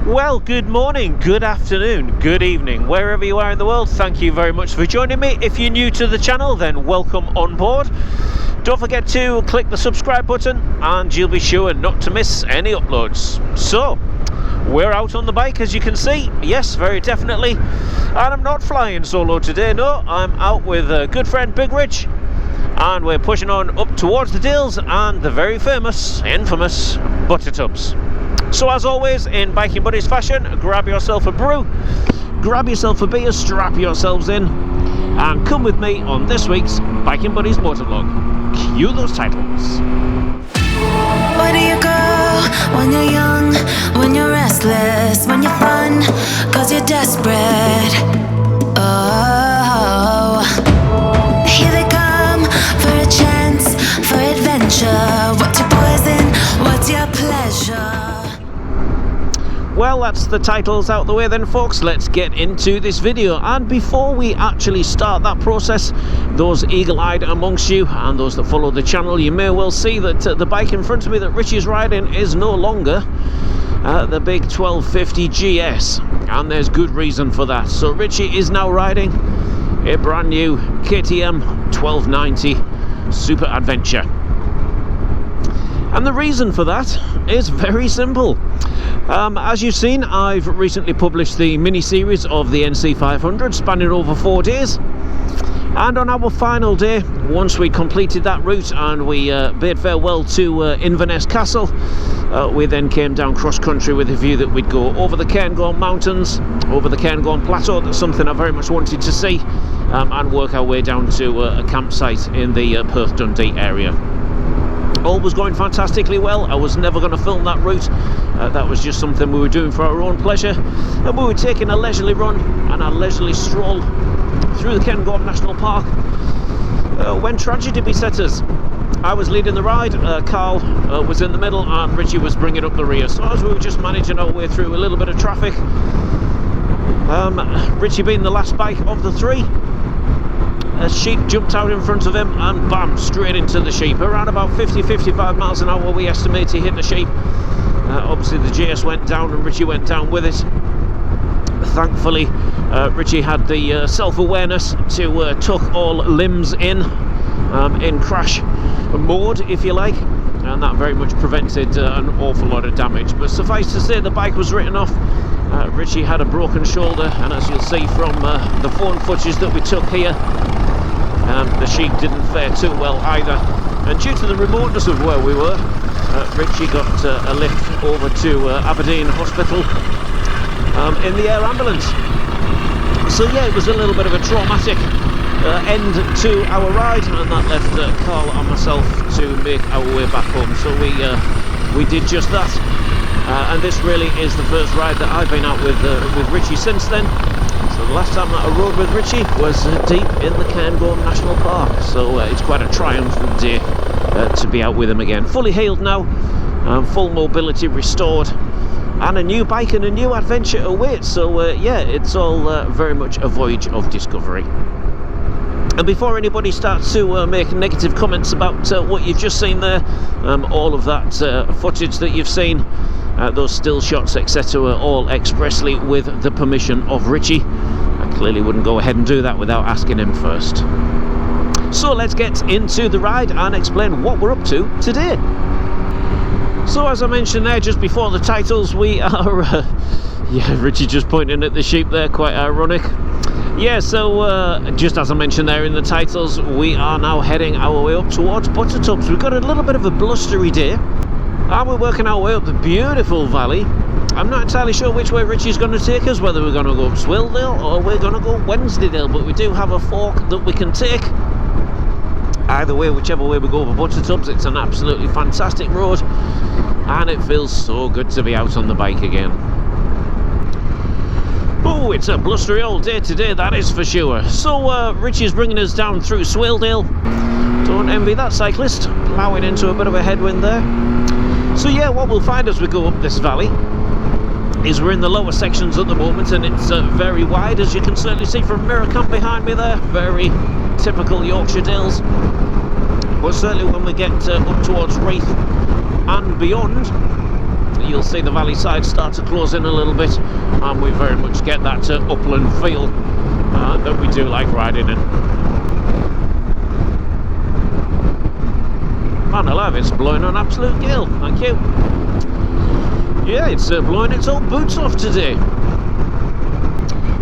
Well, good morning, good afternoon, good evening, wherever you are in the world. Thank you very much for joining me. If you're new to the channel, then welcome on board. Don't forget to click the subscribe button and you'll be sure not to miss any uploads. So, we're out on the bike, as you can see. Yes, very definitely. And I'm not flying solo today, no. I'm out with a good friend, Big Rich. And we're pushing on up towards the Dales and the very famous, infamous Buttertubs. So as always, in Biking Buddies fashion, grab yourself a brew, grab yourself a beer, strap yourselves in, and come with me on this week's Biking Buddies motovlog. Cue those titles. Where do you go when you're young, when you're restless, when you're fun, cause you're desperate? Oh, here they come for a chance, for adventure. What's your poison, what's your pleasure? Well, that's the titles out the way then, folks. Let's get into this video. And before we actually start that process, those eagle-eyed amongst you and those that follow the channel, you may well see that the bike in front of me that Richie's riding is no longer the big 1250 GS, and there's good reason for that. So Richie is now riding a brand new KTM 1290 Super Adventure. And the reason for that is very simple. As you've seen, I've recently published the mini-series of the NC500 spanning over 4 days. And on our final day, once we completed that route and we bade farewell to Inverness Castle, we then came down cross-country with a view that we'd go over the Cairngorm Mountains, over the Cairngorm Plateau. That's something I very much wanted to see, and work our way down to a campsite in the Perth Dundee area. All was going fantastically well. I was never going to film that route. That was just something we were doing for our own pleasure. And we were taking a leisurely run and a leisurely stroll through the Cairngorm National Park when tragedy beset us. I was leading the ride, Carl was in the middle, and Richie was bringing up the rear. So as we were just managing our way through a little bit of traffic, Richie being the last bike of the three, a sheep jumped out in front of him and bam, straight into the sheep. Around about 50-55 miles an hour we estimate he hit the sheep. Obviously the GS went down and Richie went down with it. Thankfully Richie had the self-awareness to tuck all limbs in crash mode, if you like, and that very much prevented an awful lot of damage. But suffice to say, the bike was written off. Richie had a broken shoulder, and as you'll see from the phone footage that we took here, the sheep didn't fare too well either. And due to the remoteness of where we were, Richie got a lift over to Aberdeen Hospital in the air ambulance. So yeah, it was a little bit of a traumatic end to our ride, and that left Carl and myself to make our way back home. So we did just that. And this really is the first ride that I've been out with Richie since then. So the last time that I rode with Richie was deep in the Cairngorm National Park. So it's quite a triumphant day to be out with him again. Fully healed now, full mobility restored, and a new bike and a new adventure awaits. So yeah, it's all very much a voyage of discovery. And before anybody starts to make negative comments about what you've just seen there, all of that footage that you've seen, those still shots, etc., all expressly with the permission of Richie. I clearly wouldn't go ahead and do that without asking him first. So let's get into the ride and explain what we're up to today. So as I mentioned there just before the titles, we are yeah, Richie just pointing at the sheep there, quite ironic. Yeah, so just as I mentioned there in the titles, we are now heading our way up towards Buttertubs. We've got a little bit of a blustery day, and we're working our way up the beautiful valley. I'm not entirely sure which way Richie's going to take us, whether we're going to go up Wensleydale or we're going to go Wensleydale, but we do have a fork that we can take. Either way, whichever way we go over Buttertubs, it's an absolutely fantastic road, and it feels so good to be out on the bike again. Oh, it's a blustery old day today, that is for sure. So Richie's bringing us down through Wensleydale. Don't envy that cyclist, ploughing into a bit of a headwind there. So yeah, what we'll find as we go up this valley is we're in the lower sections at the moment, and it's very wide, as you can certainly see from mirror cam behind me there. Very typical Yorkshire Dales. But certainly when we get up towards Wraith and beyond, you'll see the valley side start to close in a little bit, and we very much get that upland feel that we do like riding in. Man alive, it's blowing an absolute gale, thank you. Yeah, it's blowing its old boots off today.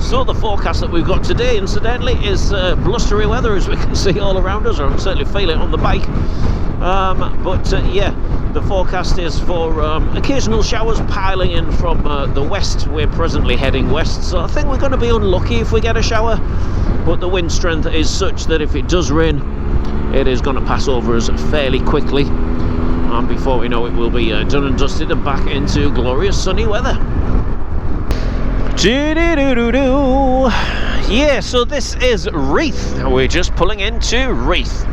So the forecast that we've got today, incidentally, is blustery weather, as we can see all around us, or I can certainly feel it on the bike. Yeah, the forecast is for occasional showers piling in from the west. We're presently heading west, so I think we're going to be unlucky if we get a shower, but the wind strength is such that if it does rain, it is going to pass over us fairly quickly, and before we know it, we'll be done and dusted and back into glorious sunny weather. Yeah, so this is Reeth. We're just pulling into Reeth.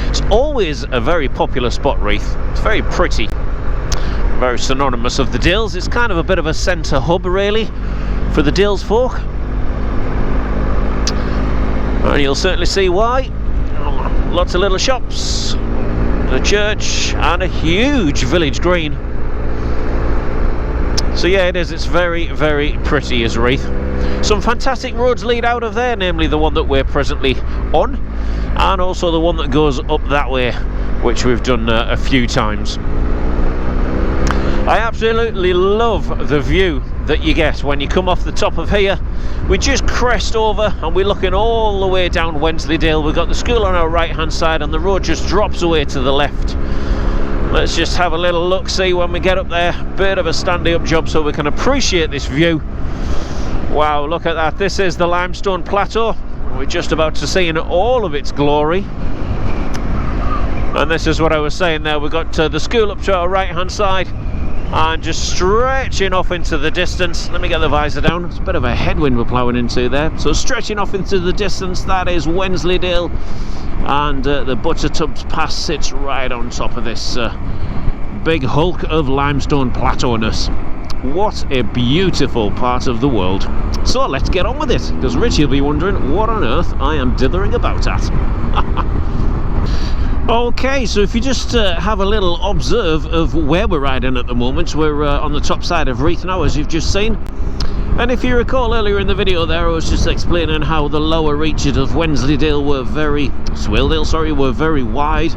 It's always a very popular spot, Reeth. It's very pretty, very synonymous of the Dales. It's kind of a bit of a centre hub, really, for the Dales folk, and you'll certainly see why. Lots of little shops, the church, and a huge village green. So yeah, it is. It's very, very pretty as Reeth. Some fantastic roads lead out of there, namely the one that we're presently on, and also the one that goes up that way, which we've done a few times. I absolutely love the view that you get when you come off the top of here. We just crest over and we're looking all the way down Wensleydale. We've got the school on our right hand side and the road just drops away to the left. Let's just have a little look, see when we get up there. Bit of a standing up job so we can appreciate this view. Wow, look at that. This is the limestone plateau. We're just about to see in all of its glory. And this is what I was saying there. We've got the school up to our right hand side and just stretching off into the distance. Let me get the visor down. It's a bit of a headwind we're ploughing into there. So stretching off into the distance, that is Wensleydale, and the Buttertubs Pass sits right on top of this big hulk of limestone plateau-ness. What a beautiful part of the world. So let's get on with it, because Richie will be wondering what on earth I am dithering about at. Okay, so if you just have a little observe of where we're riding at the moment, we're on the top side of Reeth now, as you've just seen. And if you recall earlier in the video there, I was just explaining how the lower reaches of Wensleydale were very wide,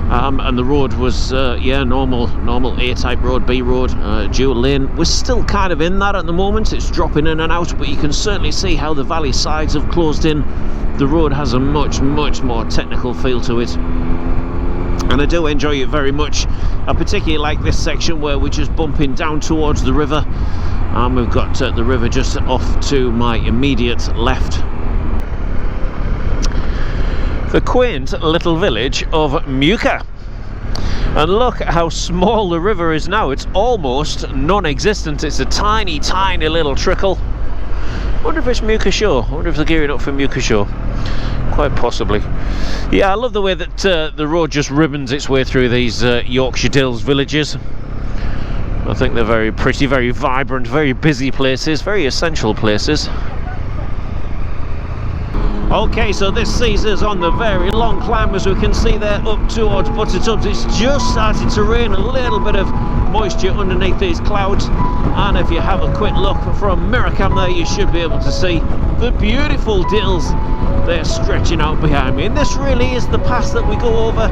and the road was normal A-type road, B road, dual lane. We're still kind of in that at the moment. It's dropping in and out, but you can certainly see how the valley sides have closed in. The road has a much more technical feel to it, and I do enjoy it very much. I particularly like this section where we're just bumping down towards the river, and we've got the river just off to my immediate left. The quaint little village of Muka. And look at how small the river is now. It's almost non-existent. It's a tiny little trickle. I wonder if it's Muka Shore. I wonder if they're gearing up for Muka Shore. Quite possibly. Yeah, I love the way that the road just ribbons its way through these Yorkshire Dales villages. I think they're very pretty, very vibrant, very busy places, very essential places. Okay, so this sees us on the very long climb, as we can see there, up towards Buttertubs. It's just started to rain, a little bit of moisture underneath these clouds, and if you have a quick look from Miracam there, you should be able to see the beautiful Dales they're stretching out behind me. And this really is the pass that we go over.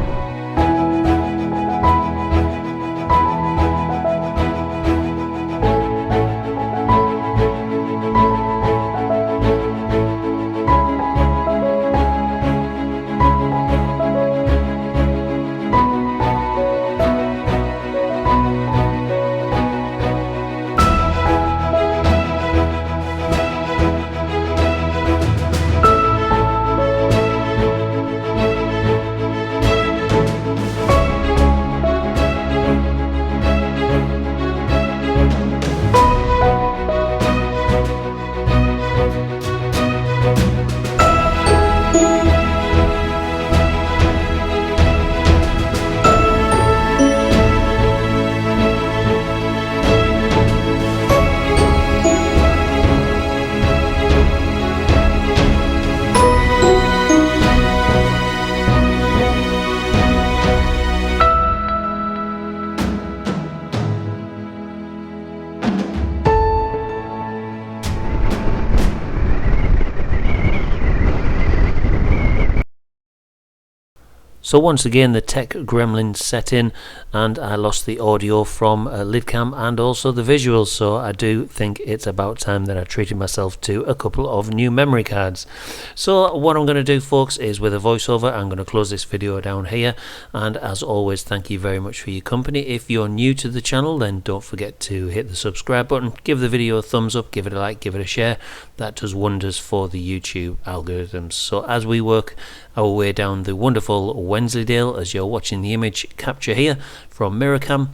So once again the tech gremlin set in and I lost the audio from LidCam and also the visuals, so I do think it's about time that I treated myself to a couple of new memory cards. So what I'm going to do, folks, is with a voiceover I'm going to close this video down here, and as always thank you very much for your company. If you're new to the channel, then don't forget to hit the subscribe button, give the video a thumbs up, give it a like, give it a share. That does wonders for the YouTube algorithms. So as we work our way down the wonderful Wensleydale, as you're watching the image capture here from Mirrorcam,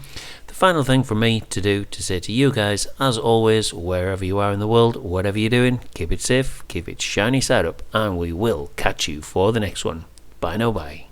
the final thing for me to do to say to you guys, as always, wherever you are in the world, whatever you're doing, keep it safe, keep it shiny side up, and we will catch you for the next one. Bye now, bye.